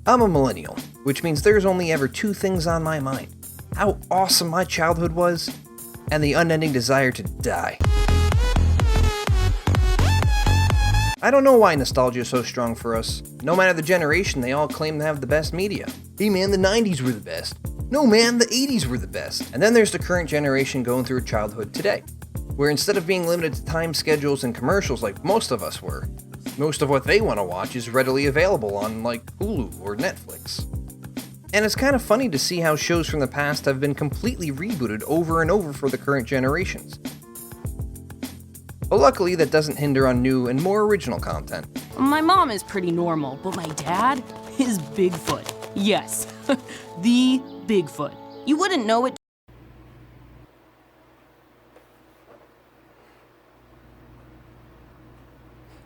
I'm a millennial, which means there's only ever two things on my mind: how awesome my childhood was, and the unending desire to die. I don't know why nostalgia is so strong for us. No matter the generation, they all claim to have the best media. Hey man, the 90s were the best. No man, the 80s were the best. And then there's the current generation going through childhood today, where instead of being limited to time schedules and commercials like most of us were, most of what they want to watch is readily available on like Hulu or Netflix. And it's kind of funny to see how shows from the past have been completely rebooted over and over for the current generations. But luckily, that doesn't hinder on new and more original content. My mom is pretty normal, but my dad is Bigfoot. Yes, the Bigfoot. You wouldn't know it.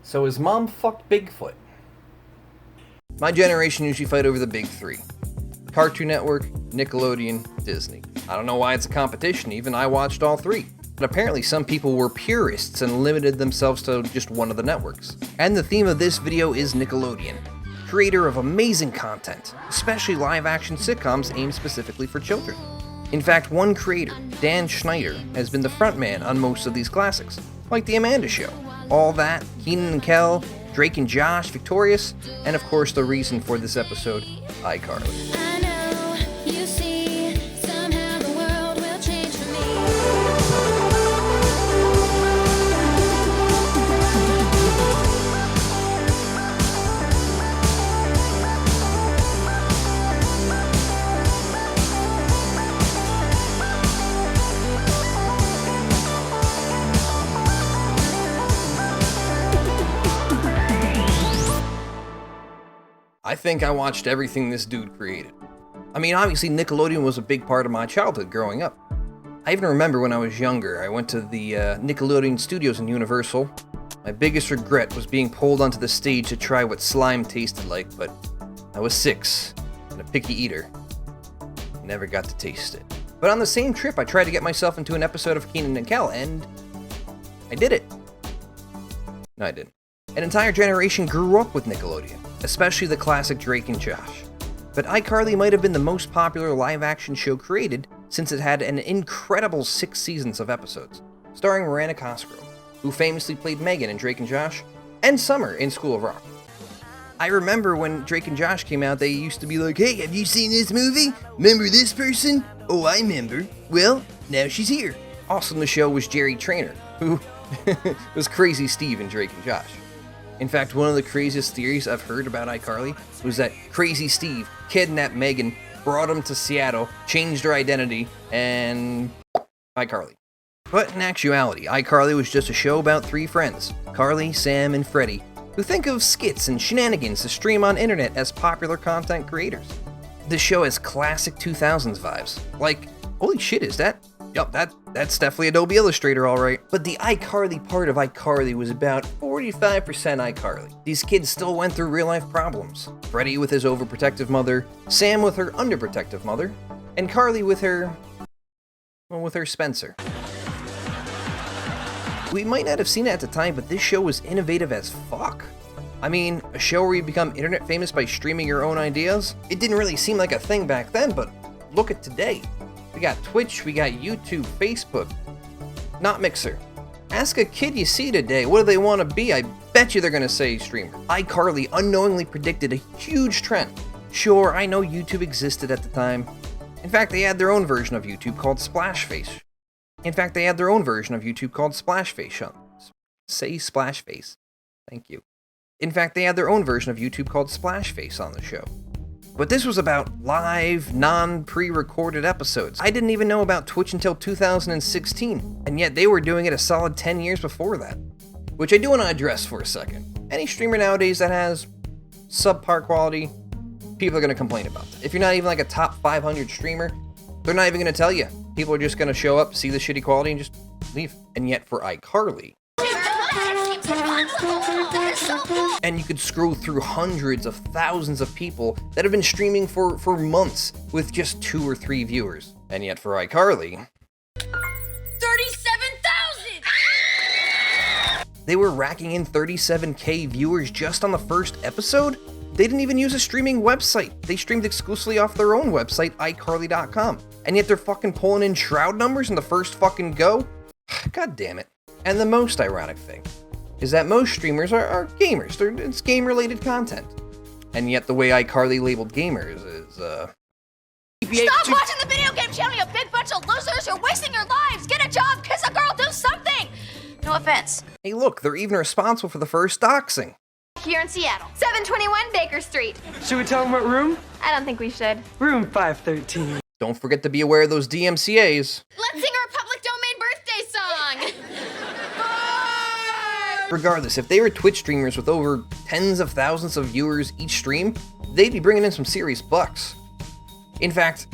So his mom fucked Bigfoot. My generation usually fight over the big three: Cartoon Network, Nickelodeon, Disney. I don't know why it's a competition even, I watched all three. But apparently some people were purists and limited themselves to just one of the networks. And the theme of this video is Nickelodeon, creator of amazing content, especially live-action sitcoms aimed specifically for children. In fact, one creator, Dan Schneider, has been the frontman on most of these classics, like The Amanda Show, All That, Kenan and Kel, Drake and Josh, Victorious, and of course the reason for this episode, iCarly. I think I watched everything this dude created. I mean, obviously Nickelodeon was a big part of my childhood growing up. I even remember when I was younger, I went to the Nickelodeon studios in Universal. My biggest regret was being pulled onto the stage to try what slime tasted like, but I was 6 and a picky eater. Never got to taste it. But on the same trip, I tried to get myself into an episode of Kenan and Kel, and I did it. No, I didn't. An entire generation grew up with Nickelodeon, especially the classic Drake and Josh. But iCarly might have been the most popular live-action show created since it had an incredible 6 seasons of episodes, starring Miranda Cosgrove, who famously played Megan in Drake and Josh, and Summer in School of Rock. I remember when Drake and Josh came out, they used to be like, "Hey, have you seen this movie? Remember this person? Oh, I remember. Well, now she's here." Also in the show was Jerry Trainer, who was Crazy Steve in Drake and Josh. In fact, one of the craziest theories I've heard about iCarly was that Crazy Steve kidnapped Megan, brought him to Seattle, changed her identity, and iCarly. But in actuality, iCarly was just a show about 3 friends, Carly, Sam, and Freddie, who think of skits and shenanigans to stream on internet as popular content creators. The show has classic 2000s vibes. Like, holy shit, is that? Yup, that's definitely Adobe Illustrator, alright. But the iCarly part of iCarly was about 45% iCarly. These kids still went through real-life problems. Freddie with his overprotective mother, Sam with her underprotective mother, and Carly with her Spencer. We might not have seen it at the time, but this show was innovative as fuck. I mean, a show where you become internet famous by streaming your own ideas? It didn't really seem like a thing back then, but look at today. We got Twitch, we got YouTube, Facebook, not Mixer. Ask a kid you see today, what do they want to be? I bet you they're going to say streamer. iCarly unknowingly predicted a huge trend. Sure, I know YouTube existed at the time. In fact, they had their own version of YouTube called Splashface. Say Splashface. Thank you. In fact, they had their own version of YouTube called Splashface on the show. But this was about live, non-pre-recorded episodes. I didn't even know about Twitch until 2016, and yet they were doing it a solid 10 years before that. Which I do want to address for a second. Any streamer nowadays that has subpar quality, people are going to complain about that. If you're not even like a top 500 streamer, they're not even going to tell you. People are just going to show up, see the shitty quality, and just leave. And yet for iCarly, and you could scroll through hundreds of thousands of people that have been streaming for months with just 2 or 3 viewers. And yet for iCarly, 37,000! They were racking in 37k viewers just on the first episode? They didn't even use a streaming website. They streamed exclusively off their own website, iCarly.com. And yet they're fucking pulling in Shroud numbers in the first fucking go? God damn it. And the most ironic thing is that most streamers are gamers. It's game-related content. And yet the way iCarly labeled gamers is, Stop watching the video game channel, you big bunch of losers! You're wasting your lives! Get a job, kiss a girl, do something! No offense. hey look, they're even responsible for the first doxing. Here in Seattle. 721 Baker Street. Should we tell them what room? I don't think we should. Room 513. Don't forget to be aware of those DMCAs. Let's sing our public domain birthday song! Regardless, if they were Twitch streamers with over tens of thousands of viewers each stream, they'd be bringing in some serious bucks. In fact,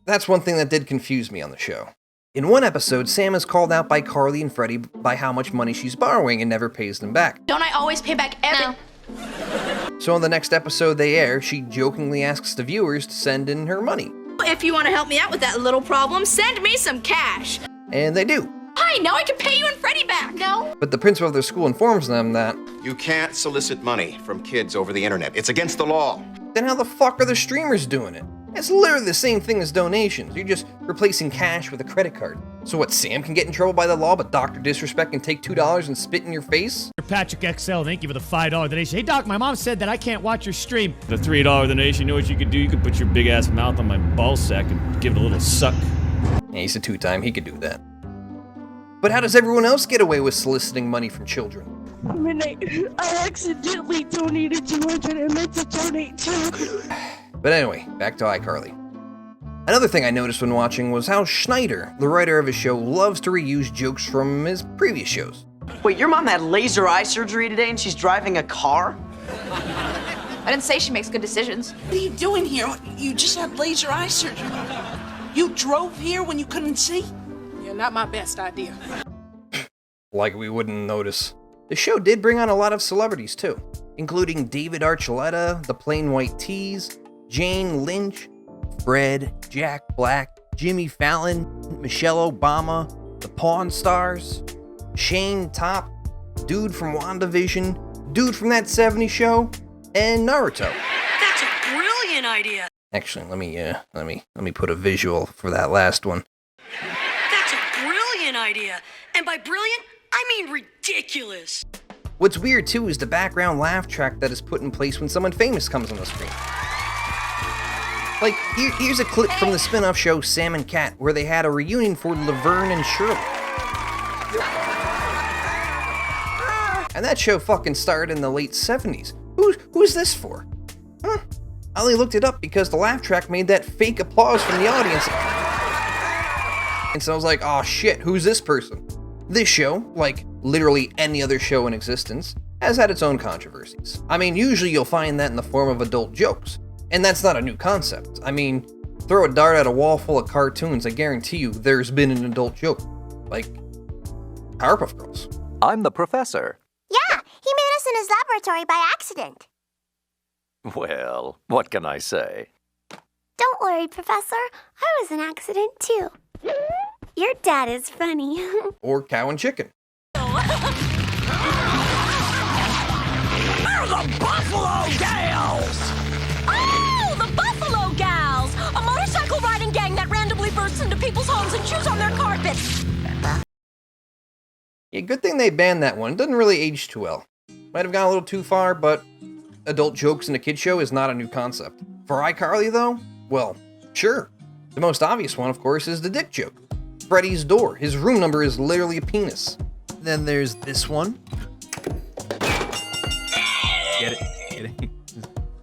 that's one thing that did confuse me on the show. In one episode, Sam is called out by Carly and Freddie by how much money she's borrowing and never pays them back. Don't I always pay back every— No. So in the next episode they air, she jokingly asks the viewers to send in her money. If you want to help me out with that little problem, send me some cash. And they do. Hi, now I can pay you and Freddie back. No. But the principal of their school informs them that, You can't solicit money from kids over the internet. It's against the law. then how the fuck are the streamers doing it? It's literally the same thing as donations. You're just replacing cash with a credit card. So what, Sam can get in trouble by the law, but Dr. Disrespect can take $2 and spit in your face? Patrick XL, thank you for the $5 donation. Hey, Doc, my mom said that I can't watch your stream. The $3 donation, you know what you could do? You could put your big-ass mouth on my ball sack and give it a little suck. Yeah, he's a two-time, he could do that. But how does everyone else get away with soliciting money from children? I mean, I accidentally donated 200 and meant to donate 2. But anyway, back to iCarly. Another thing I noticed when watching was how Schneider, the writer of his show, loves to reuse jokes from his previous shows. Wait, your mom had laser eye surgery today and she's driving a car? I didn't say she makes good decisions. What are you doing here? You just had laser eye surgery. You drove here when you couldn't see? Yeah, not my best idea. Like we wouldn't notice. The show did bring on a lot of celebrities too, including David Archuleta, the Plain White Tees, Jane Lynch, Fred, Jack Black, Jimmy Fallon, Michelle Obama, the Pawn Stars, Shane Top, dude from WandaVision, dude from That 70s Show, and Naruto. That's a brilliant idea. Actually, let me put a visual for that last one. That's a brilliant idea. And by brilliant, I mean ridiculous. What's weird too is the background laugh track that is put in place when someone famous comes on the screen. Like, here's a clip from the spin-off show Sam and Cat, where they had a reunion for Laverne and Shirley. And that show fucking started in the late 70s. Who's this for? Huh? I only looked it up because the laugh track made that fake applause from the audience. And so I was like, oh shit, who's this person? This show, like literally any other show in existence, has had its own controversies. I mean, usually you'll find that in the form of adult jokes. And that's not a new concept. I mean, throw a dart at a wall full of cartoons, I guarantee you there's been an adult joke. Like, Powerpuff Girls. I'm the professor. Yeah, he made us in his laboratory by accident. Well, what can I say? Don't worry, Professor. I was an accident, too. Your dad is funny. Or Cow and Chicken. They're the Buffalo Gals! Oh, the Buffalo Gals! A motorcycle riding gang that randomly bursts into people's homes and chews on their carpets. Yeah, good thing they banned that one. It doesn't really age too well. Might have gone a little too far, but adult jokes in a kid show is not a new concept. For iCarly, though, well, sure. The most obvious one, of course, is the dick joke. Freddy's door. His room number is literally a penis. Then there's this one. Get it? Get it?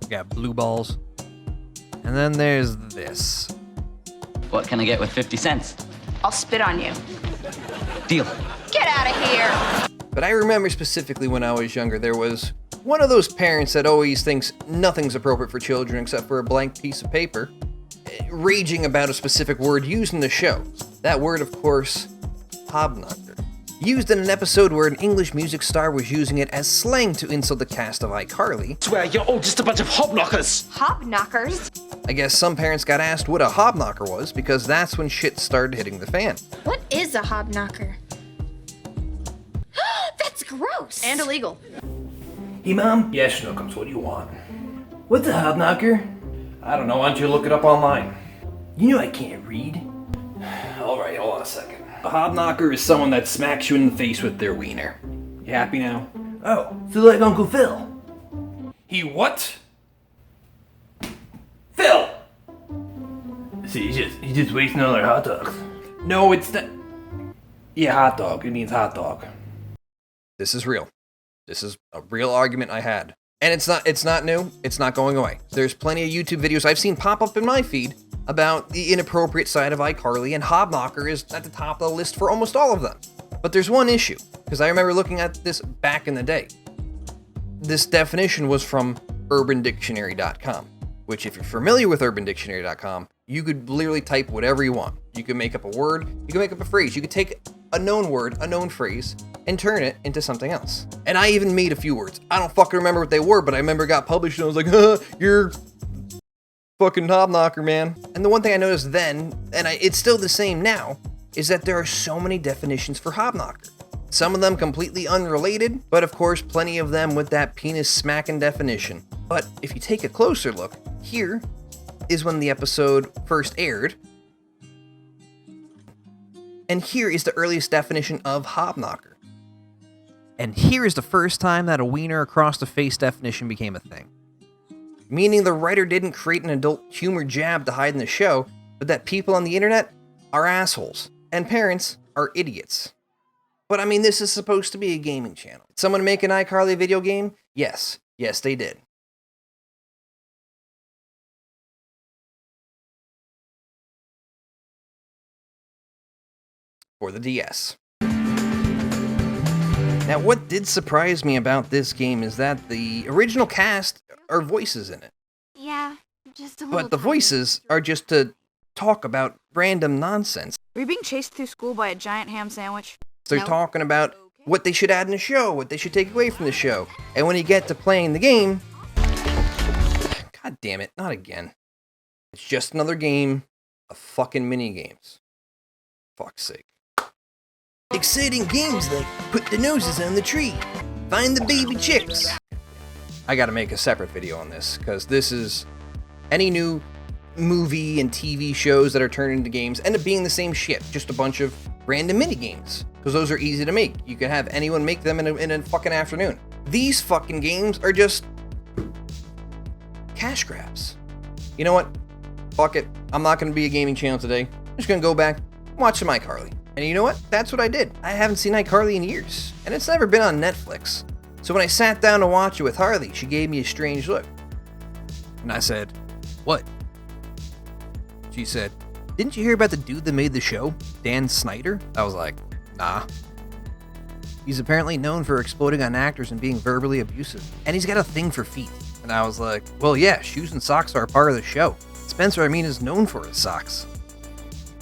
Got blue balls. And then there's this. What can I get with 50 cents? I'll spit on you. Deal. Get out of here! But I remember specifically when I was younger, there was one of those parents that always thinks nothing's appropriate for children except for a blank piece of paper, raging about a specific word used in the show. That word, of course, hobknocker. Used in an episode where an English music star was using it as slang to insult the cast of iCarly. Swear you're all just a bunch of hobknockers. Hobknockers? I guess some parents got asked what a hobknocker was because that's when shit started hitting the fan. What is a hobknocker? That's gross! And illegal. Hey, Mom? Yeah, Snookums, what do you want? What's a hobknocker? I don't know, why don't you look it up online? You know I can't read. Alright, hold on a second. A hobknocker is someone that smacks you in the face with their wiener. You happy now? Oh, so like Uncle Phil. He what? Phil! See, he's just wasting all our hot dogs. No, it's not. Yeah, hot dog. It means hot dog. This is real. This is a real argument I had. And it's not new. It's not going away. There's plenty of YouTube videos I've seen pop up in my feed about the inappropriate side of iCarly, and hobknocker is at the top of the list for almost all of them. But there's one issue, because I remember looking at this back in the day. This definition was from urbandictionary.com, which if you're familiar with urbandictionary.com, you could literally type whatever you want. You could make up a word, you could make up a phrase, you could take a known word, a known phrase, and turn it into something else. And I even made a few words. I don't fucking remember what they were, but I remember it got published and I was like, you're fucking hobknocker, man. And the one thing I noticed then, and it's still the same now, is that there are so many definitions for hobknocker. Some of them completely unrelated, but of course plenty of them with that penis smacking definition. But if you take a closer look, here is when the episode first aired, and here is the earliest definition of hobknocker. And here is the first time that a wiener across the face definition became a thing. Meaning the writer didn't create an adult humor jab to hide in the show, but that people on the internet are assholes, and parents are idiots. But I mean, this is supposed to be a gaming channel. Did someone make an iCarly video game? Yes. Yes, they did. For the DS. Now, what did surprise me about this game is that the original cast are voices in it. Yeah, just a little. But the voices are just to talk about random nonsense. Were you being chased through school by a giant ham sandwich? They're talking about what they should add in the show, what they should take away from the show. And when you get to playing the game, god damn it, not again. It's just another game of fucking mini games. Fuck's sake. Exciting games like put the noses on the tree, find the baby chicks. I gotta make a separate video on this, because this is any new movie and TV shows that are turned into games end up being the same shit, just a bunch of random mini games, because those are easy to make. You can have anyone make them in a fucking afternoon. These fucking games are just cash grabs. You know what? Fuck it. I'm not gonna be a gaming channel today. I'm just gonna go back and watch some iCarly. And you know what? That's what I did. I haven't seen iCarly in years, and it's never been on Netflix. So when I sat down to watch it with Harley, she gave me a strange look. And I said, "What?" She said, "Didn't you hear about the dude that made the show, Dan Schneider?" I was like, "Nah." He's apparently known for exploding on actors and being verbally abusive. And he's got a thing for feet. And I was like, "Well, yeah, shoes and socks are a part of the show. Spencer, I mean, is known for his socks."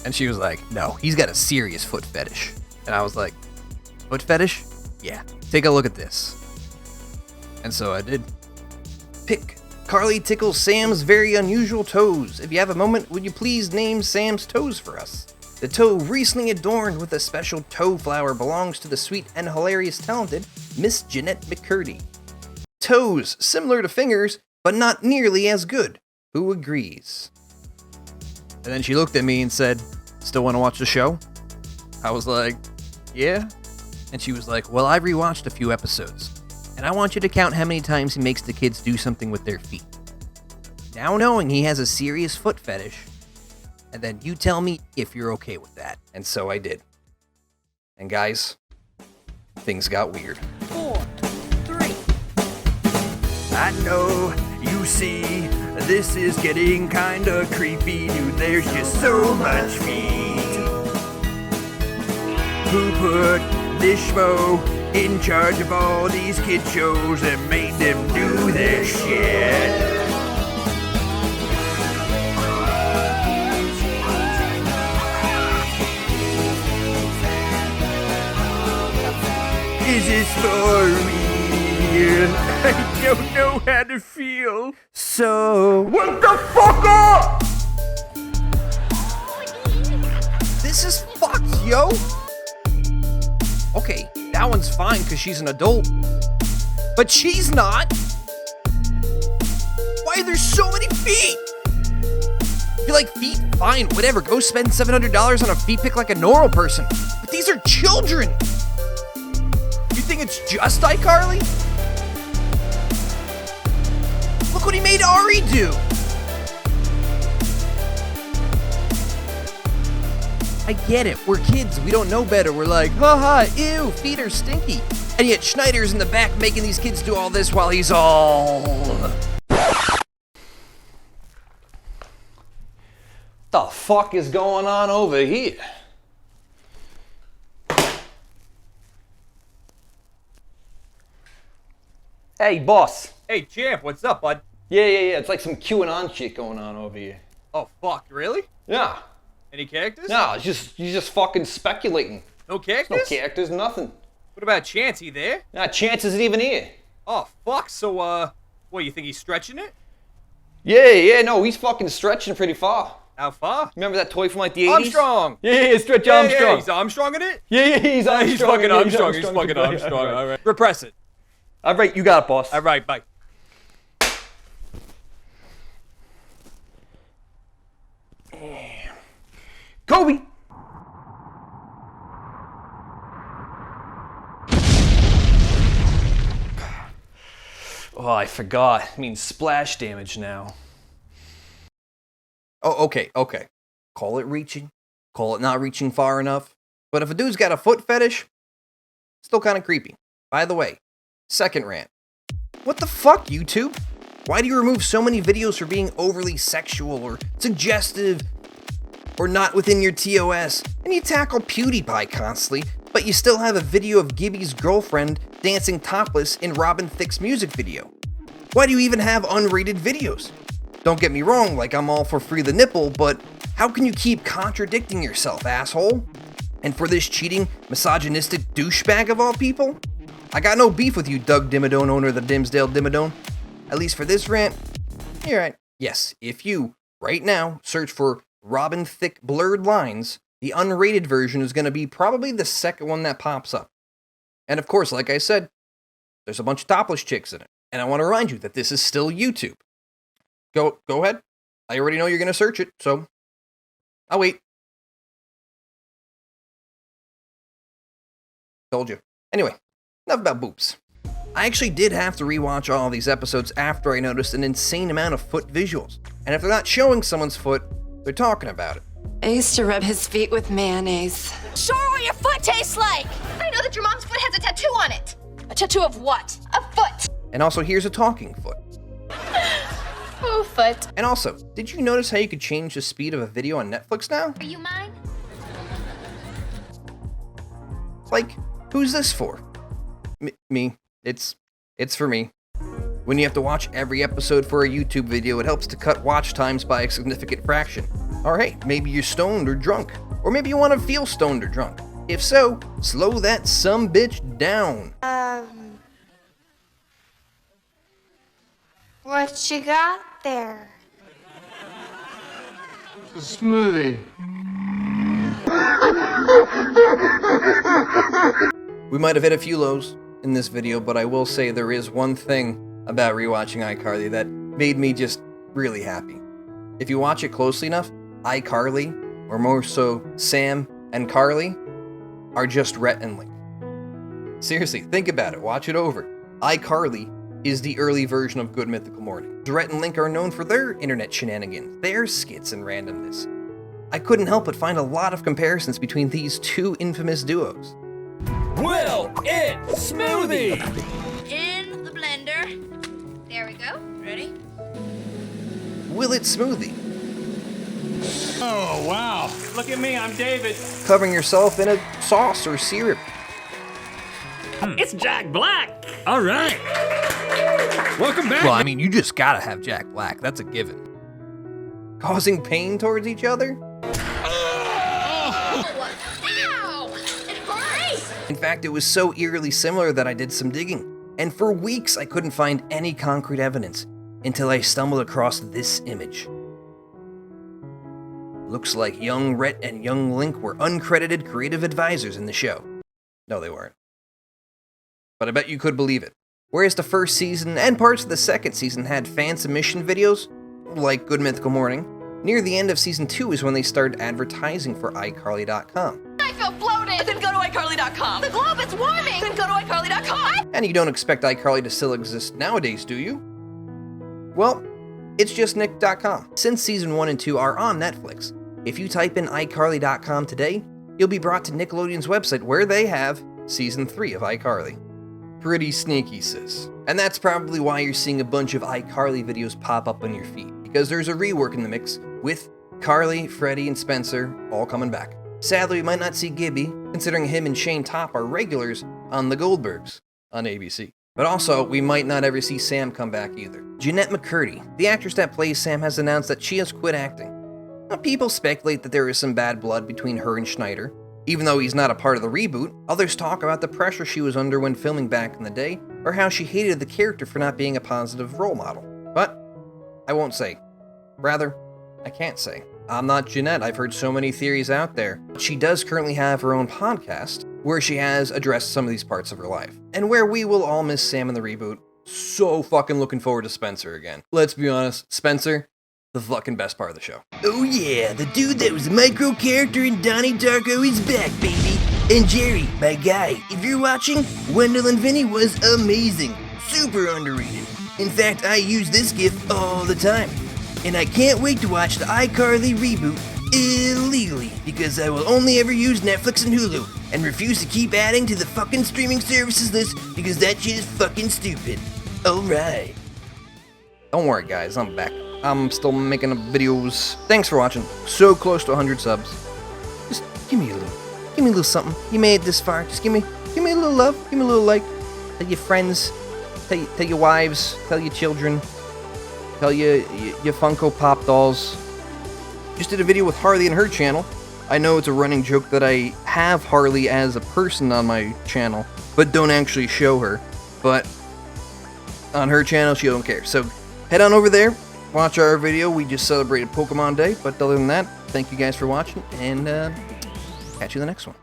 And she was like, "No, he's got a serious foot fetish." And I was like, "Foot fetish? Yeah, take a look at this." And so I did. Pick. Carly tickles Sam's very unusual toes. If you have a moment, would you please name Sam's toes for us? The toe recently adorned with a special toe flower belongs to the sweet and hilarious talented Miss Jeanette McCurdy. Toes, similar to fingers, but not nearly as good. Who agrees? And then she looked at me and said, "Still want to watch the show?" I was like, "Yeah." And she was like, "Well, I've rewatched a few episodes, and I want you to count how many times he makes the kids do something with their feet. Now knowing he has a serious foot fetish, and then you tell me if you're okay with that." And so I did. And guys, things got weird. 4, 3. I know, you see, this is getting kinda creepy, dude. There's just so much feet. Who put this schmo in charge of all these kid shows and made them do this shit? Is this for real? I don't know how to feel. So, wake the fuck up! This is fucked, yo! Okay, that one's fine because she's an adult. But she's not. Why are there so many feet? If you like feet, fine, whatever. Go spend $700 on a feet pic like a normal person. But these are children. You think it's just iCarly? Look what he made Ari do. I get it. We're kids. We don't know better. We're like, haha, ew, feet are stinky. And yet Schneider's in the back making these kids do all this while he's all... The fuck is going on over here? Hey, boss. Hey, champ, what's up, bud? Yeah. It's like some QAnon shit going on over here. Oh, fuck, really? Yeah. Any characters? No, you're just fucking speculating. No characters? No characters, nothing. What about Chance? He there? Nah, Chance isn't even here. Oh, fuck, so, what, you think he's stretching it? Yeah, no, he's fucking stretching pretty far. How far? Remember that toy from like the 80s? Armstrong! Yeah, Stretch Armstrong. Yeah, he's Armstrong in it? Yeah, he's Armstrong. He's fucking Armstrong. He's He's fucking Armstrong. All right. Repress it. All right, you got it, boss. All right, bye. Kobe! Oh, I forgot. I mean, splash damage now. Oh, okay. Call it reaching. Call it not reaching far enough. But if a dude's got a foot fetish, still kind of creepy. By the way, second rant. What the fuck, YouTube? Why do you remove so many videos for being overly sexual or suggestive or not within your TOS? And you tackle PewDiePie constantly, but you still have a video of Gibby's girlfriend dancing topless in Robin Thicke's music video. Why do you even have unrated videos? Don't get me wrong, like I'm all for free the nipple, but how can you keep contradicting yourself, asshole? And for this cheating, misogynistic douchebag of all people? I got no beef with you, Doug Dimmadome, owner of the Dimsdale Dimmadome. At least for this rant, you're right. Yes, if you, right now, search for Robin Thicke blurred lines, the unrated version is going to be probably the second one that pops up. And of course, like I said, there's a bunch of topless chicks in it. And I want to remind you that this is still YouTube. Go ahead. I already know you're going to search it, so I'll wait. Told you. Anyway, enough about boobs. I actually did have to rewatch all of these episodes after I noticed an insane amount of foot visuals. And if they're not showing someone's foot, they're talking about it. I used to rub his feet with mayonnaise. Show her what your foot tastes like! I know that your mom's foot has a tattoo on it. A tattoo of what? A foot. And also, here's a talking foot. Oh, foot. And also, did you notice how you could change the speed of a video on Netflix now? Are you mine? Like, who's this for? Me. It's for me. When you have to watch every episode for a YouTube video, it helps to cut watch times by a significant fraction. Or hey, maybe you're stoned or drunk. Or maybe you want to feel stoned or drunk. If so, slow that sumbitch down. What you got there? It's a smoothie. We might have hit a few lows in this video, but I will say there is one thing about rewatching iCarly that made me just really happy. If you watch it closely enough, iCarly, or more so Sam and Carly, are just Rhett and Link. Seriously, think about it, watch it over. iCarly is the early version of Good Mythical Morning. Rhett and Link are known for their internet shenanigans, their skits and randomness. I couldn't help but find a lot of comparisons between these two infamous duos. Will It Smoothie! In the blender. There we go. Ready? Will It Smoothie. Oh, wow. Look at me, I'm David. Covering yourself in a sauce or syrup. It's Jack Black. All right. Welcome back. Well, I mean, you just gotta have Jack Black. That's a given. Causing pain towards each other? Ow! It hurts! In fact, it was so eerily similar that I did some digging. And for weeks, I couldn't find any concrete evidence until I stumbled across this image. Looks like young Rhett and young Link were uncredited creative advisors in the show. No, they weren't. But I bet you could believe it. Whereas the first season and parts of the second season had fan submission videos, like Good Mythical Morning, near the end of season 2 is when they started advertising for iCarly.com. I feel bloated. Then go to iCarly.com. The globe is warming. Then go to iCarly.com. And you don't expect iCarly to still exist nowadays, do you? Well, it's just Nick.com. Since season 1 and 2 are on Netflix, if you type in iCarly.com today, you'll be brought to Nickelodeon's website where they have season 3 of iCarly. Pretty sneaky, sis. And that's probably why you're seeing a bunch of iCarly videos pop up on your feed, because there's a rework in the mix with Carly, Freddie, and Spencer all coming back. Sadly, we might not see Gibby, considering him and Shane Top are regulars on The Goldbergs on ABC. But also, we might not ever see Sam come back either. Jeanette McCurdy, the actress that plays Sam, has announced that she has quit acting. Now, people speculate that there is some bad blood between her and Schneider. Even though he's not a part of the reboot, others talk about the pressure she was under when filming back in the day, or how she hated the character for not being a positive role model. But I won't say. Rather, I can't say. I'm not Jeanette, I've heard so many theories out there. She does currently have her own podcast, where she has addressed some of these parts of her life, and where we will all miss Sam in the reboot. So fucking looking forward to Spencer again. Let's be honest, Spencer, the fucking best part of the show. Oh yeah, the dude that was a micro character in Donnie Darko is back, baby. And Jerry, my guy, if you're watching, Wendell and Vinny was amazing. Super underrated. In fact, I use this gif all the time. And I can't wait to watch the iCarly reboot illegally, because I will only ever use Netflix and Hulu, and refuse to keep adding to the fucking streaming services list, because that shit is fucking stupid. Alright. Don't worry guys, I'm back. I'm still making videos. Thanks for watching. So close to 100 subs. Just give me a little something. You made it this far. Just give me a little love. Give me a little like. Tell your friends. Tell your wives. Tell your children. Tell your Funko Pop dolls. Just did a video with Harley and her channel. I know it's a running joke that I have Harley as a person on my channel, but don't actually show her. But on her channel, she don't care. So head on over there. Watch our video. We just celebrated Pokemon Day, but other than that, thank you guys for watching, and catch you in the next one.